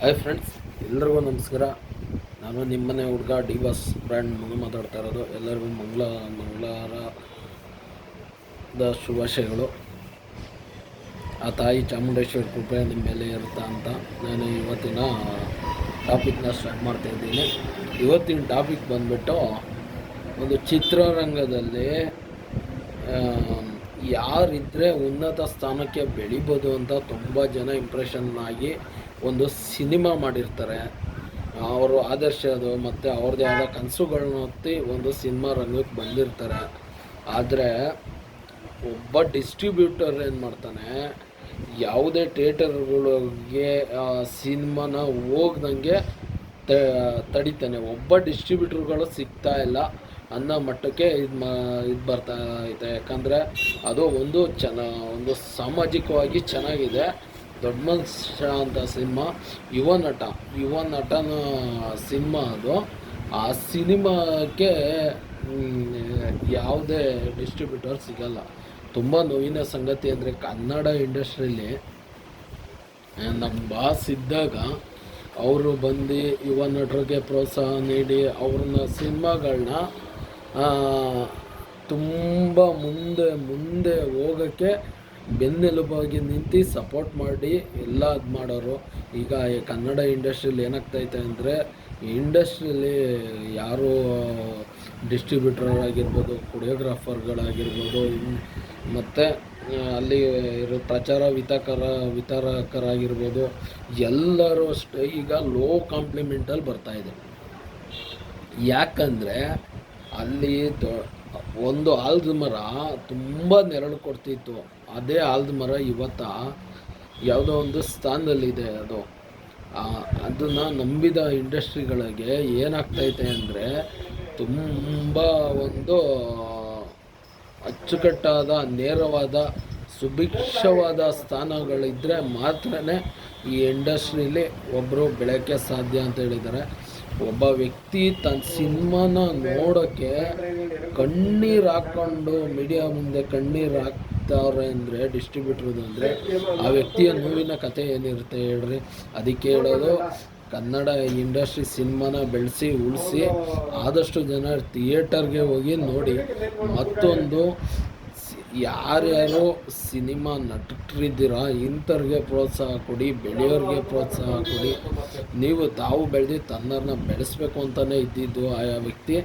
Hi friends, ಎಲ್ರಿಗೂ ನಮಸ್ಕಾರ. ನಾನು ನಿಮ್ಮನೆ ಹುಡುಗ ಡಿ ಬಾಸ್ ಬ್ರ್ಯಾಂಡ್ ಮಗು ಮಾತಾಡ್ತಾ ಇರೋದು. ಎಲ್ಲರಿಗೂ ಮಂಗಳವಾರದ ಶುಭಾಶಯಗಳು. ಆ ತಾಯಿ ಚಾಮುಂಡೇಶ್ವರಿ ಕೃಪೆ ನಿಮ್ಮ ಮೇಲೆ ಇರುತ್ತಾ ಅಂತ ನಾನು ಇವತ್ತಿನ ಟಾಪಿಕ್ನ ಸ್ಟಾರ್ಟ್ ಮಾಡ್ತಾಯಿದ್ದೀನಿ. ಇವತ್ತಿನ ಟಾಪಿಕ್ ಬಂದ್ಬಿಟ್ಟು, ಒಂದು ಚಿತ್ರರಂಗದಲ್ಲಿ ಯಾರಿದ್ದರೆ ಉನ್ನತ ಸ್ಥಾನಕ್ಕೆ ಬೆಳಿಬೋದು ಅಂತ ತುಂಬ ಜನ ಇಂಪ್ರೆಷನ್ ಆಗಿ ಒಂದು ಸಿನಿಮಾ ಮಾಡಿರ್ತಾರೆ. ಅವರು ಆದರ್ಶದು ಮತ್ತು ಅವ್ರದ್ದೇ ಆದ ಕನಸುಗಳನ್ನ ಹೊತ್ತಿ ಒಂದು ಸಿನಿಮಾ ರಂಗಕ್ಕೆ ಬಂದಿರ್ತಾರೆ. ಆದರೆ ಒಬ್ಬ ಡಿಸ್ಟ್ರಿಬ್ಯೂಟರ್ ಏನು ಮಾಡ್ತಾನೆ, ಯಾವುದೇ ಥಿಯೇಟರ್ಗಳಿಗೆ ಸಿನಿಮಾನ ಹೋಗ್ದಂಗೆ ತಡಿತಾನೆ. ಒಬ್ಬ ಡಿಸ್ಟ್ರಿಬ್ಯೂಟರ್ಗಳು ಸಿಗ್ತಾ ಇಲ್ಲ ಅನ್ನೋ ಮಟ್ಟಕ್ಕೆ ಇದು ಬರ್ತಾ ಐತೆ. ಯಾಕಂದರೆ ಅದು ಒಂದು ಸಾಮಾಜಿಕವಾಗಿ ಚೆನ್ನಾಗಿದೆ. ದೊಡ್ಡ ಮನುಷ್ಯ ಅಂತ ಸಿನಿಮಾ, ಯುವ ನಟನ ಸಿನಿಮಾ ಅದು. ಆ ಸಿನಿಮಾಕ್ಕೆ ಯಾವುದೇ ಡಿಸ್ಟ್ರಿಬ್ಯೂಟರ್ ಸಿಗಲ್ಲ. ತುಂಬ ನೋವಿನ ಸಂಗತಿ ಅಂದರೆ, ಕನ್ನಡ ಇಂಡಸ್ಟ್ರಿಯಲ್ಲಿ ನಮ್ಮ ಬಾಸ್ ಇದ್ದಾಗ ಅವರು ಬಂದು ಯುವ ನಟರಿಗೆ ಪ್ರೋತ್ಸಾಹ ನೀಡಿ ಅವ್ರನ್ನ ಸಿನಿಮಾಗಳನ್ನ ತುಂಬ ಮುಂದೆ ಹೋಗೋಕ್ಕೆ ಬೆನ್ನೆಲುಬಾಗಿ ನಿಂತು ಸಪೋರ್ಟ್ ಮಾಡಿ ಎಲ್ಲ ಇದು ಮಾಡೋರು. ಈಗ ಈ ಕನ್ನಡ ಇಂಡಸ್ಟ್ರಿಯಲ್ಲಿ ಏನಾಗ್ತೈತೆ ಅಂದರೆ, ಇಂಡಸ್ಟ್ರಿಯಲ್ಲಿ ಯಾರು ಡಿಸ್ಟ್ರಿಬ್ಯೂಟರ್ ಆಗಿರ್ಬೋದು, ಕೊರಿಯೋಗ್ರಾಫರ್ಗಳಾಗಿರ್ಬೋದು, ಮತ್ತು ಅಲ್ಲಿ ಇರೋ ಪ್ರಚಾರ ವಿತರಕರಾಗಿರ್ಬೋದು, ಎಲ್ಲರೂ ಅಷ್ಟೇ ಈಗ ಲೋ ಕಾಂಪ್ಲಿಮೆಂಟಲ್ಲಿ ಬರ್ತಾಯಿದೆ. ಯಾಕಂದರೆ ಅಲ್ಲಿ ಒಂದು ಆಲದ ಮರ ತುಂಬ ನೆರಳು ಕೊಡ್ತಿತ್ತು. ಅದೇ ಆಲದ ಮರ ಇವತ್ತು ಯಾವುದೋ ಒಂದು ಸ್ಥಾನದಲ್ಲಿದೆ. ಅದನ್ನು ನಂಬಿದ ಇಂಡಸ್ಟ್ರಿಗಳಿಗೆ ಏನಾಗ್ತೈತೆ ಅಂದರೆ, ತುಂಬ ಒಂದು ಅಚ್ಚುಕಟ್ಟಾದ ನೇರವಾದ ಸುಭಿಕ್ಷವಾದ ಸ್ಥಾನಗಳಿದ್ದರೆ ಮಾತ್ರ ಈ ಇಂಡಸ್ಟ್ರೀಲಿ ಒಬ್ಬರು ಬೆಳೆಯೋಕ್ಕೆ ಸಾಧ್ಯ ಅಂತ ಹೇಳಿದ್ದಾರೆ. ಒಬ್ಬ ವ್ಯಕ್ತಿ ತನ್ನ ಸಿನಿಮಾನ ನೋಡೋಕ್ಕೆ ಕಣ್ಣೀರು ಹಾಕ್ಕೊಂಡು ಮೀಡಿಯಾ ಮುಂದೆ ಕಣ್ಣೀರು ಹಾಕ್ತಾವ್ರೆ ಅಂದರೆ, ಡಿಸ್ಟ್ರಿಬ್ಯೂಟ್ರದು ಅಂದರೆ, ಆ ವ್ಯಕ್ತಿಯ ನೋವಿನ ಕಥೆ ಏನಿರುತ್ತೆ ಹೇಳ್ರಿ. ಅದಕ್ಕೆ ಹೇಳೋದು, ಕನ್ನಡ ಇಂಡಸ್ಟ್ರಿ ಸಿನಿಮಾನ ಬೆಳೆಸಿ ಉಳಿಸಿ ಆದಷ್ಟು ಜನ ಥಿಯೇಟರ್ಗೆ ಹೋಗಿ ನೋಡಿ. ಮತ್ತೊಂದು, ಯಾರ್ಯಾರು ಸಿನಿಮಾ ನಟರಿದ್ದೀರಾ ಇಂಥವ್ರಿಗೆ ಪ್ರೋತ್ಸಾಹ ಕೊಡಿ, ಬೆಳೆಯೋರಿಗೆ ಪ್ರೋತ್ಸಾಹ ಕೊಡಿ. ತಾವು ಬೆಳೆದು ತನ್ನರನ್ನ ಬೆಳೆಸಬೇಕು ಅಂತಲೇ ಇದ್ದಿದ್ದು ಆಯಾ ವ್ಯಕ್ತಿ.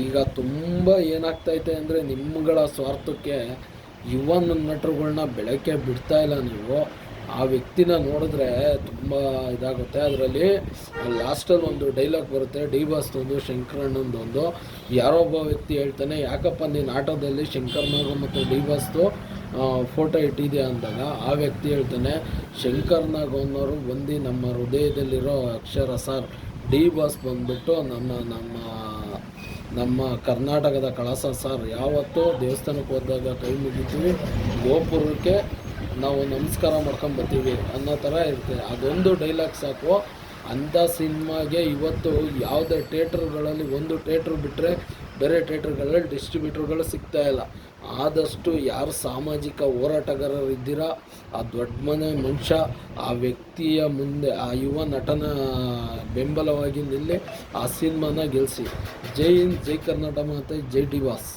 ಈಗ ತುಂಬ ಏನಾಗ್ತೈತೆ ಅಂದರೆ, ನಿಮ್ಮಗಳ ಸ್ವಾರ್ಥಕ್ಕೆ ಯುವ ನಟರುಗಳನ್ನ ಬೆಳಕೆ ಬಿಡ್ತಾ ಇಲ್ಲ ನೀವು. ಆ ವ್ಯಕ್ತಿನ ನೋಡಿದ್ರೆ ತುಂಬ ಇದಾಗುತ್ತೆ. ಅದರಲ್ಲಿ ಲಾಸ್ಟಲ್ಲಿ ಒಂದು ಡೈಲಾಗ್ ಬರುತ್ತೆ, ಡಿ ಬಾಸ್ದೊಂದು, ಶಂಕರಣ್ಣಂದೊಂದು. ಯಾರೋ ಒಬ್ಬ ವ್ಯಕ್ತಿ ಹೇಳ್ತಾನೆ, ಯಾಕಪ್ಪ ನೀನು ಆಟೋದಲ್ಲಿ ಶಂಕರ್ನಾಗು ಮತ್ತು ಡಿ ಬಾಸ್ದು ಫೋಟೋ ಇಟ್ಟಿದ್ಯಾ ಅಂದಾಗ, ಆ ವ್ಯಕ್ತಿ ಹೇಳ್ತಾನೆ, ಶಂಕರ್ನಾಗ್ ಅನ್ನೋರು ಬಂದು ನಮ್ಮ ಹೃದಯದಲ್ಲಿರೋ ಅಕ್ಷರ ಸರ್. ಡಿ ಬಾಸ್ ಬಂದ್ಬಿಟ್ಟು ನಮ್ಮ ಕರ್ನಾಟಕದ ಕಳಸ ಸರ್. ಯಾವತ್ತೂ ದೇವಸ್ಥಾನಕ್ಕೆ ಹೋದಾಗ ಕೈ ಮುಗಿತೀವಿ, ಗೋಪುರಕ್ಕೆ ನಾವು ನಮಸ್ಕಾರ ಮಾಡ್ಕೊಂಬರ್ತೀವಿ ಅನ್ನೋ ಥರ ಇರುತ್ತೆ. ಅದೊಂದು ಡೈಲಾಗ್ ಸಾಕು. ಅಂಥ ಸಿನಿಮಾಗೆ ಇವತ್ತು ಯಾವುದೇ ಥಿಯೇಟ್ರ್ಗಳಲ್ಲಿ, ಒಂದು ಥಿಯೇಟ್ರ್ ಬಿಟ್ಟರೆ ಬೇರೆ ಥಿಯೇಟ್ರ್ಗಳಲ್ಲಿ ಡಿಸ್ಟ್ರಿಬ್ಯೂಟರ್ಗಳು ಸಿಗ್ತಾಯಿಲ್ಲ. ಆದಷ್ಟು ಯಾರು ಸಾಮಾಜಿಕ ಹೋರಾಟಗಾರರಿದ್ದೀರಾ, ಆ ದೊಡ್ಡ ಮನೆ ಮನುಷ್ಯ, ಆ ವ್ಯಕ್ತಿಯ ಮುಂದೆ ಆ ಯುವ ನಟನ ಬೆಂಬಲವಾಗಿ ನಿಲ್ಲಿ ಆ ಸಿನಿಮಾನ ಗೆಲ್ಲಿಸಿ. ಜೈ ಹಿಂದ್, ಜೈ ಕರ್ನಾಟಕ ಮಾತೆ, ಜೈ ಡಿ ಬಾಸ್.